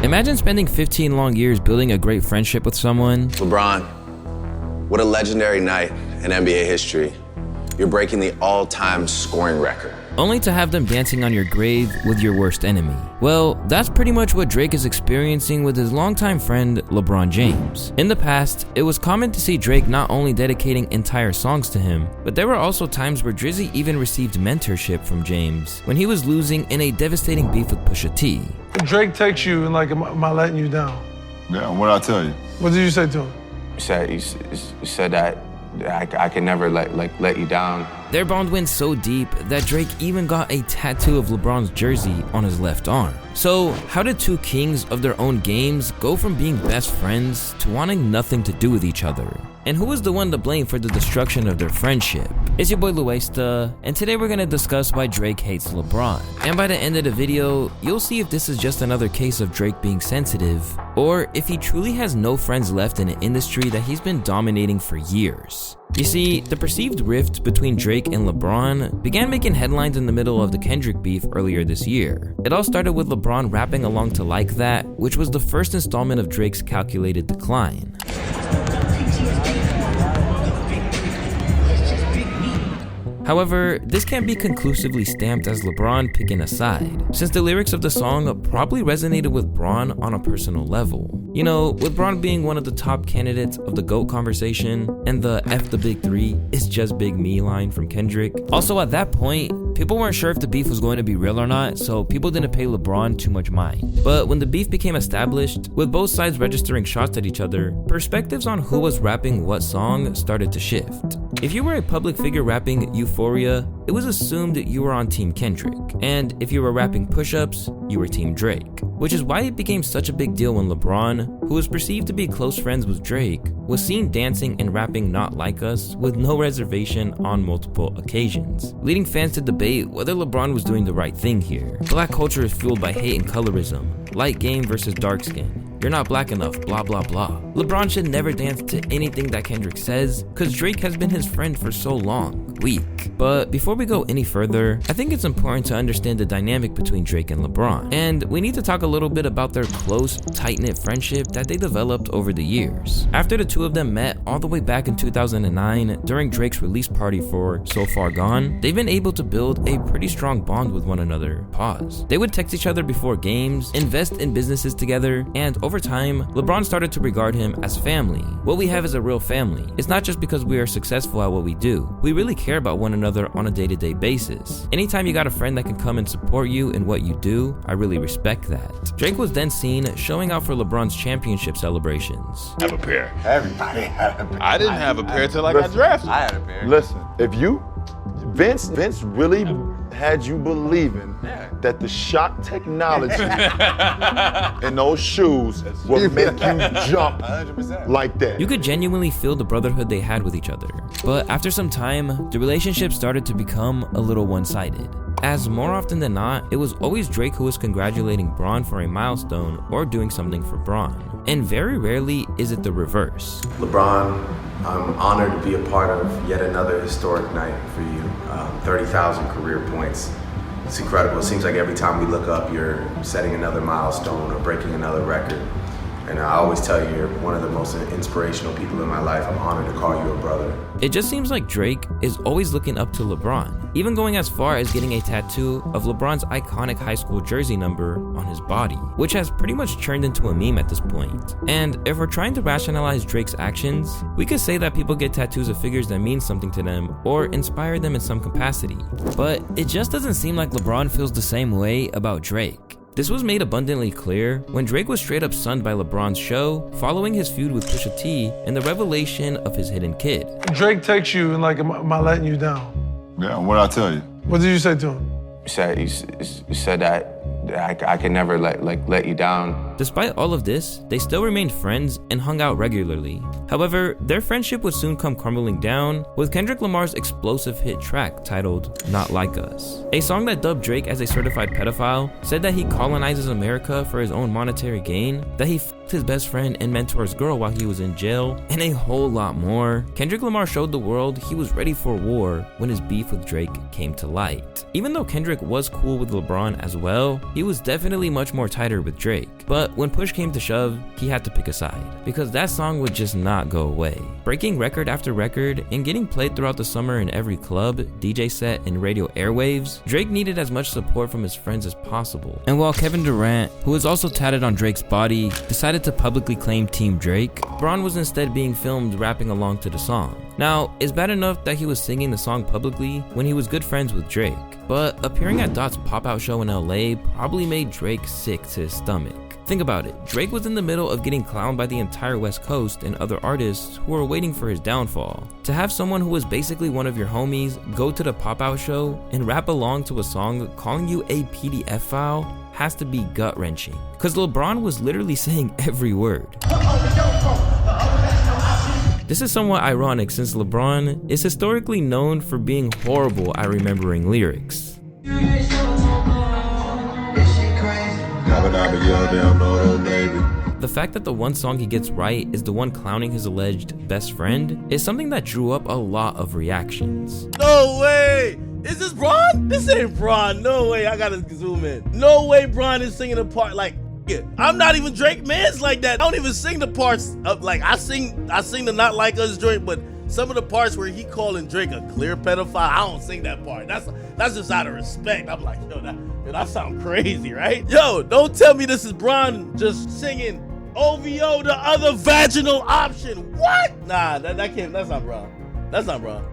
Imagine spending 15 long years building a great friendship with someone. LeBron, what a legendary night in NBA history. You're breaking the all-time scoring record. Only to have them dancing on your grave with your worst enemy. Well, that's pretty much what Drake is experiencing with his longtime friend, LeBron James. In the past, it was common to see Drake not only dedicating entire songs to him, but there were also times where Drizzy even received mentorship from James when he was losing in a devastating beef with Pusha T. Drake texts you and like, am I letting you down? Yeah, what'd I tell you? What did you say to him? You said that I can never let you down. Their bond went so deep that Drake even got a tattoo of LeBron's jersey on his left arm. So how did two kings of their own games go from being best friends to wanting nothing to do with each other? And who is the one to blame for the destruction of their friendship? It's your boy Louaista, and today we're gonna discuss why Drake hates LeBron. And by the end of the video, you'll see if this is just another case of Drake being sensitive, or if he truly has no friends left in an industry that he's been dominating for years. You see, the perceived rift between Drake and LeBron began making headlines in the middle of the Kendrick beef earlier this year. It all started with LeBron rapping along to Like That, which was the first installment of Drake's calculated decline. However, this can't be conclusively stamped as LeBron picking a side, since the lyrics of the song probably resonated with Bron on a personal level. You know, with Bron being one of the top candidates of the GOAT conversation, and the F the Big Three, it's just Big Me line from Kendrick. Also at that point, people weren't sure if the beef was going to be real or not, so people didn't pay LeBron too much mind. But when the beef became established, with both sides registering shots at each other, perspectives on who was rapping what song started to shift. If you were a public figure rapping Euphoria, it was assumed you were on Team Kendrick, and if you were rapping Push-Ups, you were Team Drake. Which is why it became such a big deal when LeBron, who was perceived to be close friends with Drake, was seen dancing and rapping Not Like Us with no reservation on multiple occasions, leading fans to debate whether LeBron was doing the right thing here. Black culture is fueled by hate and colorism, light game versus dark skin. You're not black enough, blah blah blah. LeBron should never dance to anything that Kendrick says, cause Drake has been his friend for so long. Weak. But before we go any further, I think it's important to understand the dynamic between Drake and LeBron. And we need to talk a little bit about their close, tight-knit friendship that they developed over the years. After the two of them met all the way back in 2009 during Drake's release party for So Far Gone, they've been able to build a pretty strong bond with one another. Pause. They would text each other before games, invest in businesses together, and over time, LeBron started to regard him as family. What we have is a real family. It's not just because we are successful at what we do. We really care about one another on a day-to-day basis. Anytime you got a friend that can come and support you in what you do, I really respect that. Drake was then seen showing out for LeBron's championship celebrations. Have a pair. Everybody had a pair. I didn't have a pair till I got drafted. I had a pair. Listen, if you, Vince really had you believing that the shock technology in those shoes would make you jump 100%. Like that. You could genuinely feel the brotherhood they had with each other. But after some time, the relationship started to become a little one-sided, as more often than not, it was always Drake who was congratulating Bron for a milestone or doing something for Bron. And very rarely is it the reverse. LeBron, I'm honored to be a part of yet another historic night for you. 30,000 career points. It's incredible. It seems like every time we look up, you're setting another milestone or breaking another record. And I always tell you, you're one of the most inspirational people in my life. I'm honored to call you a brother. It just seems like Drake is always looking up to LeBron, even going as far as getting a tattoo of LeBron's iconic high school jersey number on his body, which has pretty much turned into a meme at this point. And if we're trying to rationalize Drake's actions, we could say that people get tattoos of figures that mean something to them or inspire them in some capacity. But it just doesn't seem like LeBron feels the same way about Drake. This was made abundantly clear when Drake was straight up sunned by LeBron's show following his feud with Pusha T and the revelation of his hidden kid. Drake texts you and like, am I letting you down? Yeah, what'd I tell you? What did you say to him? You said that I can never let you down. Despite all of this, they still remained friends and hung out regularly. However, their friendship would soon come crumbling down with Kendrick Lamar's explosive hit track titled Not Like Us. A song that dubbed Drake as a certified pedophile, said that he colonizes America for his own monetary gain, that he f***ed his best friend and mentor's girl while he was in jail, and a whole lot more. Kendrick Lamar showed the world he was ready for war when his beef with Drake came to light. Even though Kendrick was cool with LeBron as well, he was definitely much more tighter with Drake. But But when push came to shove, he had to pick a side, because that song would just not go away. Breaking record after record and getting played throughout the summer in every club, DJ set, and radio airwaves, Drake needed as much support from his friends as possible. And while Kevin Durant, who is also tatted on Drake's body, decided to publicly claim Team Drake, LeBron was instead being filmed rapping along to the song. Now, it's bad enough that he was singing the song publicly when he was good friends with Drake, but appearing at Dot's pop-out show in LA probably made Drake sick to his stomach. Think about it, Drake was in the middle of getting clowned by the entire West Coast and other artists who were waiting for his downfall. To have someone who was basically one of your homies go to the pop-out show and rap along to a song calling you a PDF file has to be gut-wrenching, because LeBron was literally saying every word. This is somewhat ironic since LeBron is historically known for being horrible at remembering lyrics. The fact that the one song he gets right is the one clowning his alleged best friend is something that drew up a lot of reactions. No way! Is this Bron? This ain't Bron. No way. I gotta zoom in. No way Bron is singing a part like, yeah, I'm not even Drake mans like that. I don't even sing the parts of like I sing the Not Like Us Drake, but some of the parts where he calling Drake a clear pedophile, I don't sing that part. That's just out of respect. I'm like, yo, that sound crazy, right? Yo, don't tell me this is Bron just singing OVO, the other vaginal option. What? Nah, that can't. That's not Bron. That's not Bron.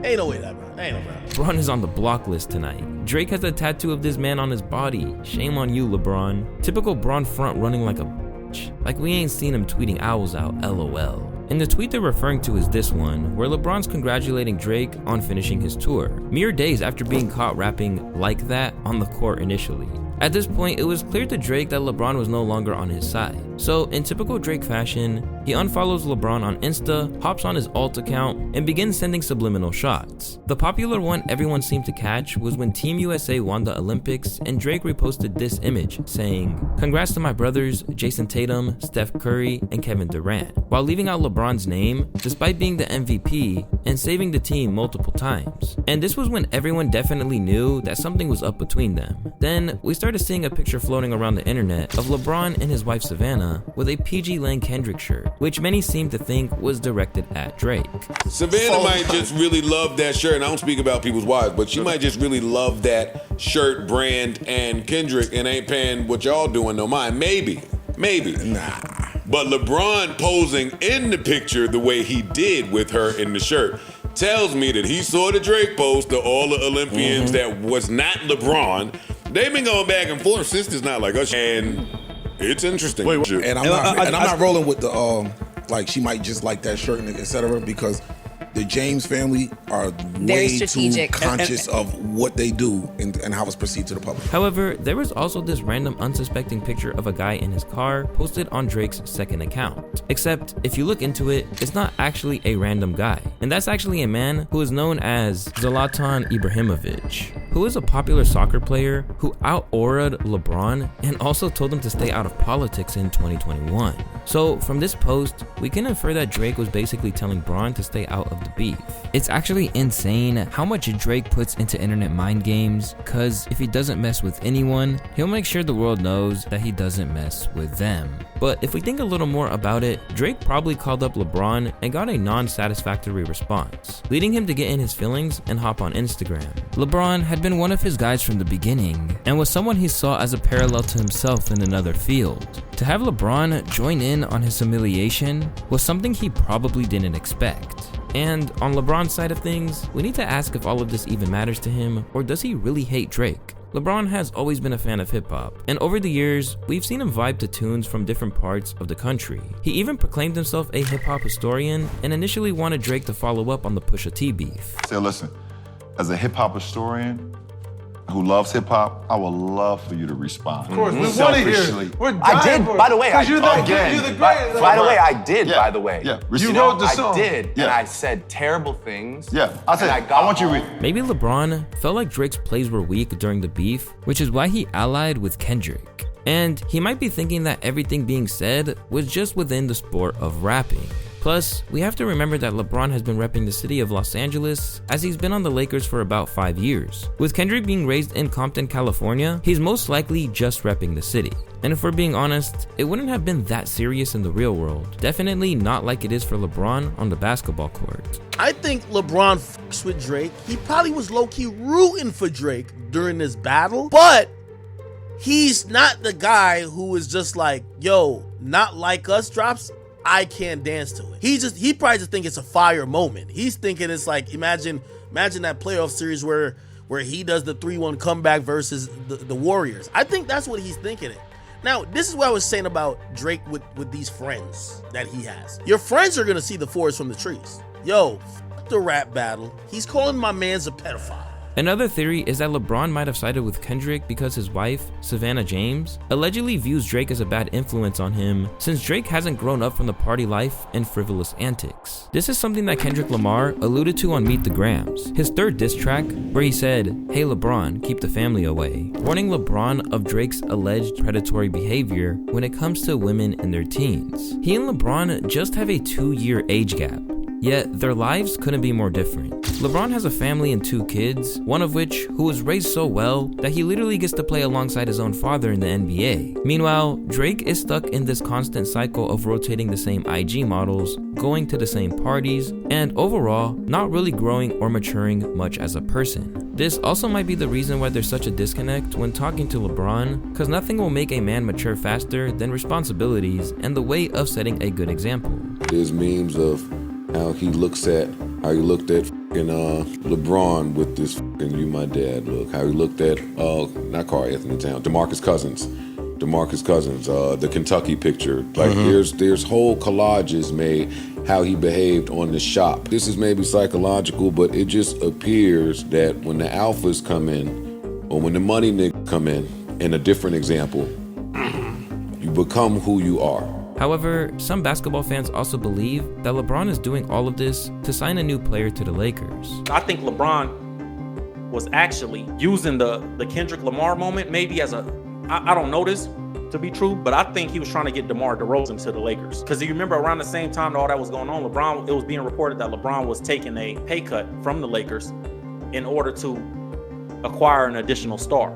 Ain't no way that Bron. Ain't no Bron. Bron is on the block list tonight. Drake has a tattoo of this man on his body. Shame on you, LeBron. Typical Bron front running like a bitch. Like we ain't seen him tweeting owls out, LOL. And the tweet they're referring to is this one, where LeBron's congratulating Drake on finishing his tour, mere days after being caught rapping like that on the court initially. At this point, it was clear to Drake that LeBron was no longer on his side. So, in typical Drake fashion, he unfollows LeBron on Insta, hops on his alt account, and begins sending subliminal shots. The popular one everyone seemed to catch was when Team USA won the Olympics and Drake reposted this image saying, "Congrats to my brothers Jason Tatum, Steph Curry, and Kevin Durant," while leaving out LeBron's name despite being the MVP and saving the team multiple times. And this was when everyone definitely knew that something was up between them. Then we started seeing a picture floating around the internet of LeBron and his wife Savannah with a PG Lane Kendrick shirt, which many seem to think was directed at Drake. Savannah might just really love that shirt, and I don't speak about people's wives, but she might just really love that shirt brand and Kendrick and ain't paying what y'all doing no mind. Maybe. Nah. But LeBron posing in the picture the way he did with her in the shirt tells me that he saw the Drake post of all the Olympians that was not LeBron. They've been going back and forth since it's Not Like Us, and it's interesting. And I'm not rolling with the like she might just like that shirt and etc. because the James family are way too conscious of what they do and how it's perceived to the public. However, there was also this random unsuspecting picture of a guy in his car posted on Drake's second account. Except, if you look into it, it's not actually a random guy. And that's actually a man who is known as Zlatan Ibrahimovic, who is a popular soccer player who out-auraed LeBron and also told him to stay out of politics in 2021. So from this post, we can infer that Drake was basically telling Bron to stay out of the beef. It's actually insane how much Drake puts into internet mind games, cause if he doesn't mess with anyone, he'll make sure the world knows that he doesn't mess with them. But if we think a little more about it, Drake probably called up LeBron and got a non-satisfactory response, leading him to get in his feelings and hop on Instagram. LeBron had been one of his guys from the beginning, and was someone he saw as a parallel to himself in another field. To have LeBron join in on his humiliation was something he probably didn't expect. And on LeBron's side of things, we need to ask if all of this even matters to him, or does he really hate Drake? LeBron has always been a fan of hip-hop, and over the years, we've seen him vibe to tunes from different parts of the country. He even proclaimed himself a hip-hop historian, and initially wanted Drake to follow up on the Pusha T beef. So listen, as a hip-hop historian who loves hip-hop, I would love for you to respond. Of course, we want to hear it. We're I did, by the way. You're the great. By the way, I did, by the way. Yeah, you wrote the song. I did, and I said terrible things. Yeah, I want you to read. Maybe LeBron felt like Drake's plays were weak during the beef, which is why he allied with Kendrick. And he might be thinking that everything being said was just within the sport of rapping. Plus, we have to remember that LeBron has been repping the city of Los Angeles as he's been on the Lakers for about 5 years. With Kendrick being raised in Compton, California, he's most likely just repping the city. And if we're being honest, it wouldn't have been that serious in the real world. Definitely not like it is for LeBron on the basketball court. I think LeBron fucks with Drake. He probably was low-key rooting for Drake during this battle, but he's not the guy who is just like, yo, Not Like Us drops, I can't dance to it. He probably just think it's a fire moment. He's thinking it's like, imagine that playoff series where he does the 3-1 comeback versus the Warriors. I think that's what he's thinking. Now, this is what I was saying about Drake with these friends that he has. Your friends are gonna see the forest from the trees. Yo, f the rap battle. He's calling my man's a pedophile. Another theory is that LeBron might have sided with Kendrick because his wife, Savannah James, allegedly views Drake as a bad influence on him since Drake hasn't grown up from the party life and frivolous antics. This is something that Kendrick Lamar alluded to on Meet the Grams, his third diss track, where he said, "Hey LeBron, keep the family away," warning LeBron of Drake's alleged predatory behavior when it comes to women in their teens. He and LeBron just have a 2-year age gap. Yet, their lives couldn't be more different. LeBron has a family and 2 kids, one of which who was raised so well that he literally gets to play alongside his own father in the NBA. Meanwhile, Drake is stuck in this constant cycle of rotating the same IG models, going to the same parties, and overall, not really growing or maturing much as a person. This also might be the reason why there's such a disconnect when talking to LeBron, because nothing will make a man mature faster than responsibilities and the way of setting a good example. There's memes of how he looked at LeBron with this "you my dad" look. How he looked at not Karl Anthony Towns, DeMarcus Cousins, the Kentucky picture. Like there's whole collages made how he behaved on the shop. This is maybe psychological, but it just appears that when the alphas come in, or when the money niggas come in a different example, you become who you are. However, some basketball fans also believe that LeBron is doing all of this to sign a new player to the Lakers. I think LeBron was actually using the Kendrick Lamar moment maybe as I don't know this to be true, but I think he was trying to get DeMar DeRozan to the Lakers. Because you remember around the same time that all that was going on, it was being reported that LeBron was taking a pay cut from the Lakers in order to acquire an additional star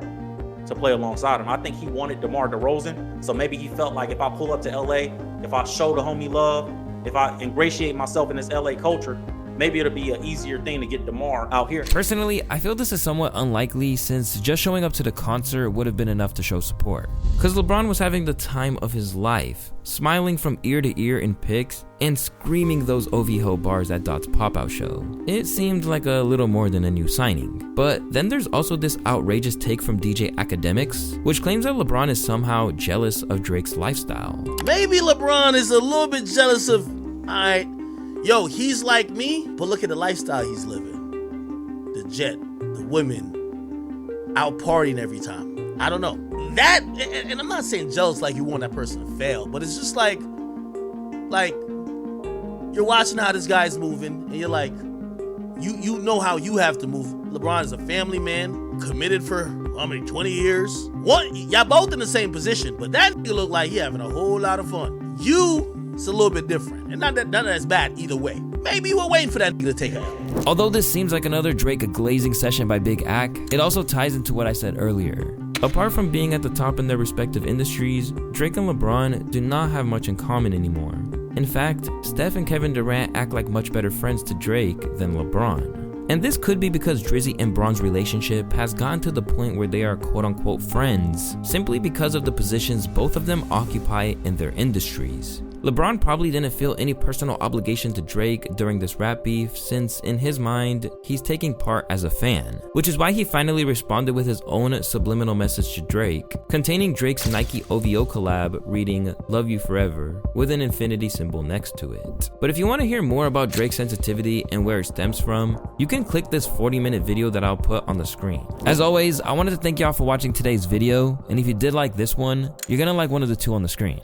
to play alongside him. I think he wanted DeMar DeRozan, so maybe he felt like if I pull up to LA, if I show the homie love, if I ingratiate myself in this LA culture, maybe it'll be an easier thing to get DeMar out here. Personally, I feel this is somewhat unlikely since just showing up to the concert would have been enough to show support. Because LeBron was having the time of his life, smiling from ear to ear in pics and screaming those OVHO bars at Dot's pop-out show. It seemed like a little more than a new signing. But then there's also this outrageous take from DJ Academics, which claims that LeBron is somehow jealous of Drake's lifestyle. Maybe LeBron is a little bit jealous of, alright, yo, he's like me, but look at the lifestyle he's living. The jet, the women, out partying every time. I don't know. That, and I'm not saying jealous like you want that person to fail, but it's just like you're watching how this guy's moving, and you're like, you know how you have to move. LeBron is a family man, committed for, 20 years? Y'all both in the same position, but that nigga look like he having a whole lot of fun. It's a little bit different, and none of that's bad either way. Maybe we're waiting for that nigga to take it out. Although this seems like another Drake glazing session by Big Ac, it also ties into what I said earlier. Apart from being at the top in their respective industries, Drake and LeBron do not have much in common anymore. In fact, Steph and Kevin Durant act like much better friends to Drake than LeBron. And this could be because Drizzy and Bron's relationship has gotten to the point where they are quote-unquote friends, simply because of the positions both of them occupy in their industries. LeBron probably didn't feel any personal obligation to Drake during this rap beef since, in his mind, he's taking part as a fan, which is why he finally responded with his own subliminal message to Drake, containing Drake's Nike OVO collab reading "Love You Forever" with an infinity symbol next to it. But if you want to hear more about Drake's sensitivity and where it stems from, you can click this 40-minute video that I'll put on the screen. As always, I wanted to thank y'all for watching today's video, and if you did like this one, you're gonna like one of the two on the screen.